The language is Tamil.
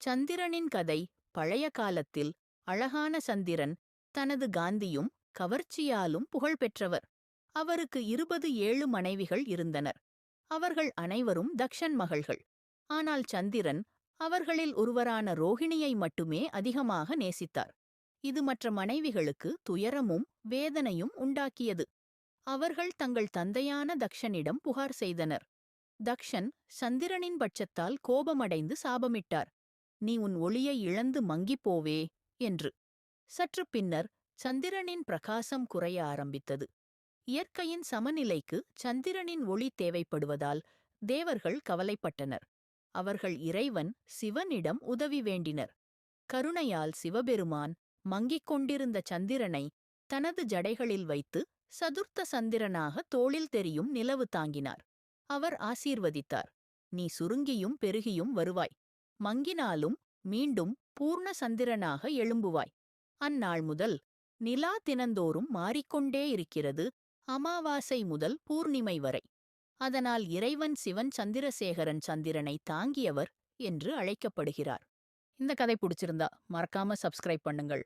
சந்திரனின் கதை. பழைய காலத்தில் அழகான சந்திரன் தனது காந்தியும் கவர்ச்சியாலும் புகழ்பெற்றவர். அவருக்கு 27 மனைவிகள் இருந்தனர். அவர்கள் அனைவரும் தக்ஷன் மகள்கள். ஆனால் சந்திரன் அவர்களில் ஒருவரான ரோகிணியை மட்டுமே அதிகமாக நேசித்தார். இது மற்ற மனைவிகளுக்கு துயரமும் வேதனையும் உண்டாக்கியது. அவர்கள் தங்கள் தந்தையான தக்ஷனிடம் புகார் செய்தனர். தக்ஷன் சந்திரனின் பட்சத்தால் கோபமடைந்து சாபமிட்டார். நீ உன் ஒளியை இழந்து மங்கிப்போவே என்று. சற்று பின்னர் சந்திரனின் பிரகாசம் குறைய ஆரம்பித்தது. இயற்கையின் சமநிலைக்கு சந்திரனின் ஒளி தேவைப்படுவதால் தேவர்கள் கவலைப்பட்டனர். அவர்கள் இறைவன் சிவனிடம் உதவி வேண்டினர். கருணையால் சிவபெருமான் மங்கிக் கொண்டிருந்த சந்திரனை தனது ஜடைகளில் வைத்து சதுர்த்த சந்திரனாக தோளில் தெரியும் நிலவு தாங்கினார். அவர் ஆசீர்வதித்தார். நீ சுருங்கியும் பெருகியும் வருவாய். மங்கினாலும் மீண்டும் பூர்ண சந்திரனாக எழும்புவாய். அந்நாள் முதல் நிலா தினந்தோறும் மாறிக்கொண்டே இருக்கிறது, அமாவாசை முதல் பூர்ணிமை வரை. அதனால் இறைவன் சிவன் சந்திரசேகரன் சந்திரனை தாங்கியவர் என்று அழைக்கப்படுகிறார். இந்த கதை பிடிச்சிருந்தா மறக்காம சப்ஸ்கிரைப் பண்ணுங்கள்.